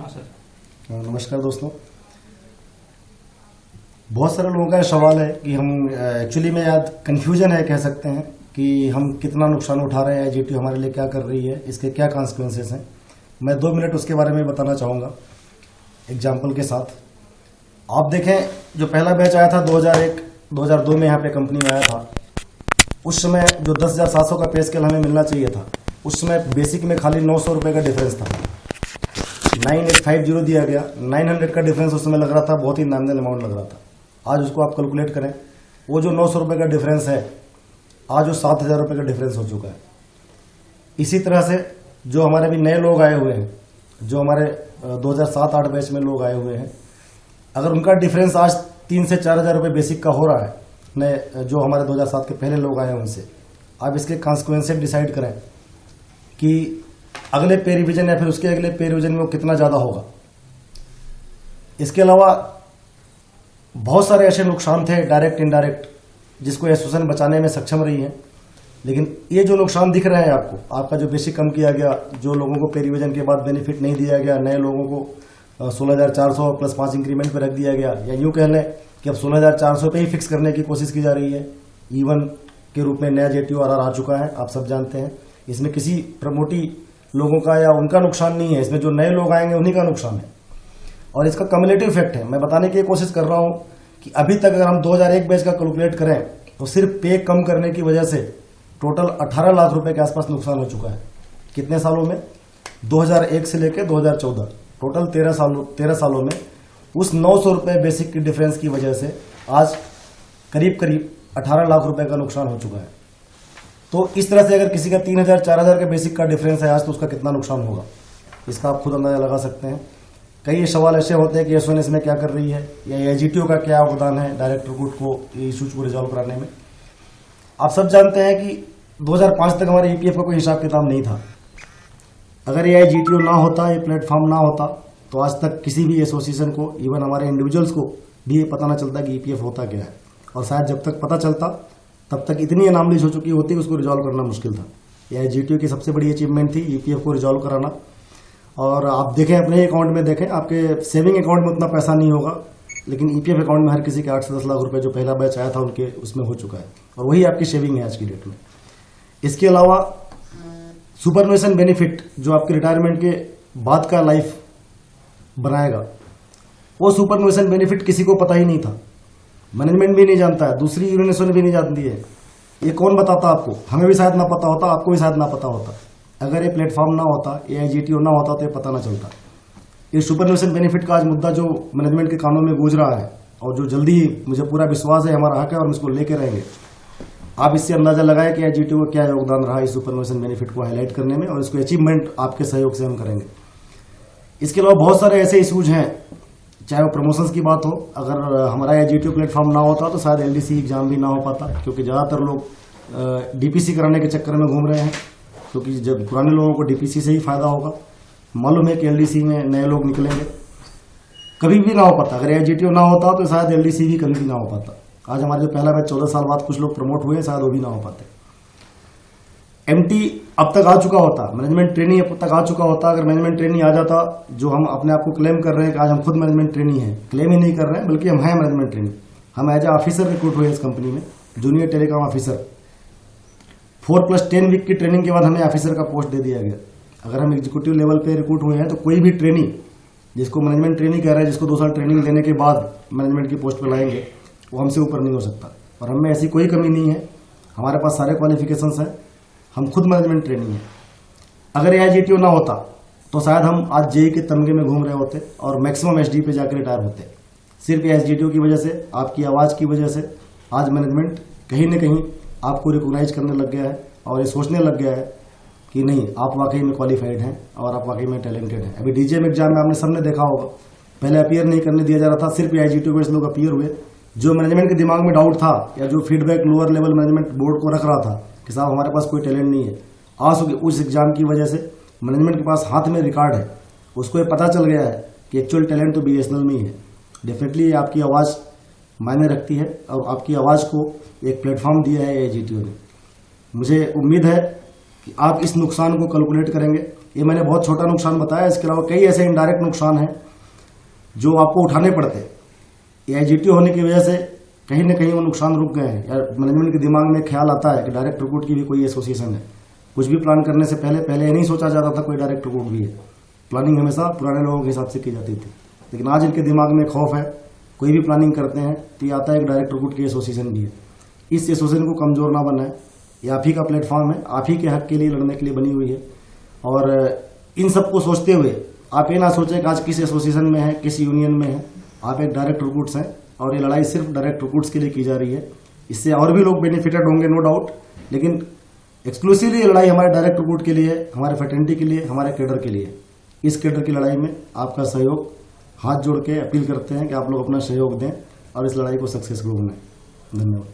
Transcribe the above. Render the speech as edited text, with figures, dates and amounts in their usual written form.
हाँ सर। नमस्कार दोस्तों। बहुत सारे लोगों का ये सवाल है कि हम एक्चुअली में याद कन्फ्यूजन है कह सकते हैं कि हम कितना नुकसान उठा रहे हैं, जीटीओ हमारे लिए क्या कर रही है, इसके क्या कॉन्सिक्वेंसेस हैं। मैं 2 मिनट उसके बारे में बताना चाहूँगा एग्जाम्पल के साथ। आप देखें, जो पहला बैच आया था 2001-2002 में यहाँ पे कंपनी में आया था, उस समय जो 10,700 का पे स्केल हमें मिलना चाहिए था, उस समय बेसिक में खाली 900 रुपये का डिफरेंस था। 9850 दिया गया, 900 का डिफरेंस उस समय लग रहा था, बहुत ही नॉमिनल अमाउंट लग रहा था। आज उसको आप कैलकुलेट करें, वो जो 900 रुपये का डिफरेंस है, आज वो 7,000 रुपये का डिफरेंस हो चुका है। इसी तरह से जो हमारे भी नए लोग आए हुए हैं, जो हमारे 2007-8 बैच में लोग आए हुए हैं, अगर उनका डिफरेंस आज 3 से 4,000 रुपये बेसिक का हो रहा है, नए जो हमारे 2007 के पहले लोग आए हैं उनसे, आप इसके कॉन्सिक्वेंसेस डिसाइड करें कि अगले पे रिवीजन या फिर उसके अगले पे रिवीजन में वो कितना ज्यादा होगा। इसके अलावा बहुत सारे ऐसे नुकसान थे डायरेक्ट इनडायरेक्ट, जिसको एसोसिएशन बचाने में सक्षम रही है। लेकिन ये जो नुकसान दिख रहे हैं आपको, आपका जो बेसिक कम किया गया, जो लोगों को पे रिवीजन के बाद बेनिफिट नहीं दिया गया, नए लोगों को 16,400 प्लस 5 इंक्रीमेंट पे रख दिया गया, या यूं कह लें कि अब 16,400 पे ही फिक्स करने की कोशिश की जा रही है। E1 के रूप में नया JTO-RR आ चुका है, आप सब जानते हैं। इसमें किसी प्रमोटी लोगों का या उनका नुकसान नहीं है, इसमें जो नए लोग आएंगे उन्हीं का नुकसान है। और इसका कम्युलेटिव इफेक्ट है। मैं बताने की कोशिश कर रहा हूं कि अभी तक अगर हम 2001 बैच का कैलकुलेट करें तो सिर्फ पे कम करने की वजह से टोटल 18 लाख रुपए के आसपास नुकसान हो चुका है। कितने सालों में? 2001 से लेकर 2014, टोटल 13 सालों में उस 900 रुपए बेसिक की डिफरेंस की वजह से आज करीब 18 लाख रुपए का नुकसान हो चुका है। तो इस तरह से अगर किसी का 3,000-4,000 के बेसिक का डिफरेंस है आज, तो उसका कितना नुकसान होगा, इसका आप खुद अंदाजा लगा सकते हैं। कई सवाल ऐसे होते हैं कि एसओएन इसमें क्या कर रही है, या जीटीओ का क्या योगदान है डायरेक्ट रिक्रूट को इशूज को रिजॉल्व कराने में। आप सब जानते हैं कि 2005 तक हमारे ईपीएफ का कोई हिसाब किताब नहीं था। अगर ये जीटीओ ना होता, ये प्लेटफॉर्म ना होता, तो आज तक किसी भी एसोसिएशन को, इवन हमारे इंडिविजुअल्स को भी ये पता ना चलता कि ईपीएफ होता क्या है। और शायद जब तक पता चलता तब तक इतनी अनामलीज हो चुकी होती कि उसको रिजॉल्व करना मुश्किल था। यह जीटीओ की सबसे बड़ी अचीवमेंट थी, ईपीएफ को रिजॉल्व कराना। और आप देखें, अपने अकाउंट में देखें, आपके सेविंग अकाउंट में उतना पैसा नहीं होगा, लेकिन ईपीएफ अकाउंट में हर किसी के 8 से 10 लाख रुपए जो पहला बैच आया था उनके उसमें हो चुका है, और वही आपकी सेविंग है आज की डेट में। इसके अलावा सुपरनुएशन बेनिफिट जो आपके रिटायरमेंट के बाद का लाइफ बनाएगा, वो सुपरनुएशन बेनिफिट किसी को पता ही नहीं था। मैनेजमेंट भी नहीं जानता है, दूसरी यूनियन भी नहीं जानती है। ये कौन बताता आपको? हमें भी शायद ना पता होता, आपको भी शायद ना पता होता। अगर ये प्लेटफॉर्म ना होता, ये जीटीओ ना होता, तो ये पता ना चलता। ये सुपरनुएशन बेनिफिट का आज मुद्दा जो मैनेजमेंट के कानों में गूंज रहा है, और जो जल्दी, मुझे पूरा विश्वास है हमारा हक है और हम इसको लेके रहेंगे। आप इससे अंदाजा लगाए कि जीटीओ का क्या योगदान रहा इस सुपरनुएशन बेनिफिट को हाईलाइट करने में, और इसको अचीवमेंट आपके सहयोग से हम करेंगे। इसके अलावा बहुत सारे ऐसे इशूज हैं, चाहे वो प्रमोशंस की बात हो। अगर हमारा ये जीटीओ प्लेटफॉर्म ना होता तो शायद एलडीसी एग्जाम भी ना हो पाता, क्योंकि ज़्यादातर लोग डीपीसी कराने के चक्कर में घूम रहे हैं, क्योंकि जब पुराने लोगों को डीपीसी से ही फायदा होगा। मालूम है कि एलडीसी में नए लोग निकलेंगे, कभी भी ना हो पाता। अगर ये जीटीओ ना होता तो शायद एलडीसी भी कभी भी ना हो पाता। आज हमारे जो पहला बैच 14 साल बाद कुछ लोग प्रमोट हुए, शायद वो भी ना हो पाते। एमटी अब तक आ चुका होता, मैनेजमेंट ट्रेनी अब तक आ चुका होता। अगर मैनेजमेंट ट्रेनी आ जाता, जो हम अपने आप को क्लेम कर रहे हैं कि आज हम खुद मैनेजमेंट ट्रेनी हैं, क्लेम ही नहीं कर रहे हैं बल्कि हम हैं मैनेजमेंट ट्रेनी। हम एज ए ऑफिसर रिक्रूट हुए इस कंपनी में, जूनियर टेलीकॉम ऑफिसर। 4+10 वीक की ट्रेनिंग के बाद हमें ऑफिसर का पोस्ट दे दिया गया। अगर हम एग्जीक्यूटिव लेवल पे रिक्रूट हुए हैं तो कोई भी ट्रेनी, जिसको मैनेजमेंट ट्रेनी कह रहे हैं, जिसको 2 साल ट्रेनिंग लेने के बाद मैनेजमेंट की पोस्ट पर लाएंगे, वो हमसे ऊपर नहीं हो सकता। और हमें ऐसी कोई कमी नहीं है, हमारे पास सारे क्वालिफिकेशंस हैं, हम खुद मैनेजमेंट ट्रेनिंग है। अगर यह जीटीओ ना होता तो शायद हम आज जेई के तमगे में घूम रहे होते और मैक्सिमम एचडी पे जाकर रिटायर होते। सिर्फ ये जीटीओ की वजह से, आपकी आवाज़ की वजह से आज मैनेजमेंट कहीं ना कहीं आपको रिकॉग्नाइज करने लग गया है, और ये सोचने लग गया है कि नहीं, आप वाकई में क्वालिफाइड हैं और आप वाकई में टैलेंटेड हैं। अभी डीजीएम एग्जाम में आपने सबने देखा होगा, पहले अपीयर नहीं करने दिया जा रहा था, सिर्फ ये जीटीओ बेस्ड लोग अपीयर हुए। जो मैनेजमेंट के दिमाग में डाउट था, या जो feedback lower level management board को रख रहा था कि साहब हमारे पास कोई टैलेंट नहीं है, आज उस एग्जाम की वजह से मैनेजमेंट के पास हाथ में रिकॉर्ड है, उसको ये पता चल गया है कि एक्चुअल टैलेंट तो बीएसएनएल में ही है। डेफिनेटली आपकी आवाज़ मायने रखती है, और आपकी आवाज़ को एक प्लेटफॉर्म दिया है एजीटीओ ने। मुझे उम्मीद है कि आप इस नुकसान को कैलकुलेट करेंगे, ये मैंने बहुत छोटा नुकसान बताया, इसके अलावा कई ऐसे इनडायरेक्ट नुकसान हैं जो आपको उठाने पड़ते हैं। ये IGT होने की वजह से कहीं ना कहीं वो नुकसान रुक गए हैं, या मैनेजमेंट के दिमाग में ख्याल आता है कि डायरेक्ट रिक्रूट की भी कोई एसोसिएशन है। कुछ भी प्लान करने से पहले ये नहीं सोचा जाता था कोई डायरेक्ट रिक्रूट भी है। प्लानिंग हमेशा पुराने लोगों के हिसाब से की जाती थी, लेकिन आज इनके दिमाग में खौफ है, कोई भी प्लानिंग करते हैं तो ये आता है एक डायरेक्ट रिक्रूट की एसोसिएशन भी है। इस एसोसिएशन को कमजोर ना बनाए, ये आप ही का प्लेटफॉर्म है, आप ही के हक के लिए लड़ने के लिए बनी हुई है। और इन सबको सोचते हुए आप ये ना सोचें कि आज किस एसोसिएशन में है, किस यूनियन में है, आप एक डायरेक्ट रिक्रूट्स हैं और ये लड़ाई सिर्फ डायरेक्ट रिक्रूट्स के लिए की जा रही है। इससे और भी लोग बेनिफिटेड होंगे, नो डाउट, लेकिन एक्सक्लूसिवली ये लड़ाई हमारे डायरेक्ट रिक्रूट के लिए, हमारे फ्रेटर्निटी के लिए, हमारे कैडर के लिए। इस कैडर की लड़ाई में आपका सहयोग, हाथ जोड़ के अपील करते हैं कि आप लोग अपना सहयोग दें और इस लड़ाई को सक्सेसफुल बनाएं। धन्यवाद।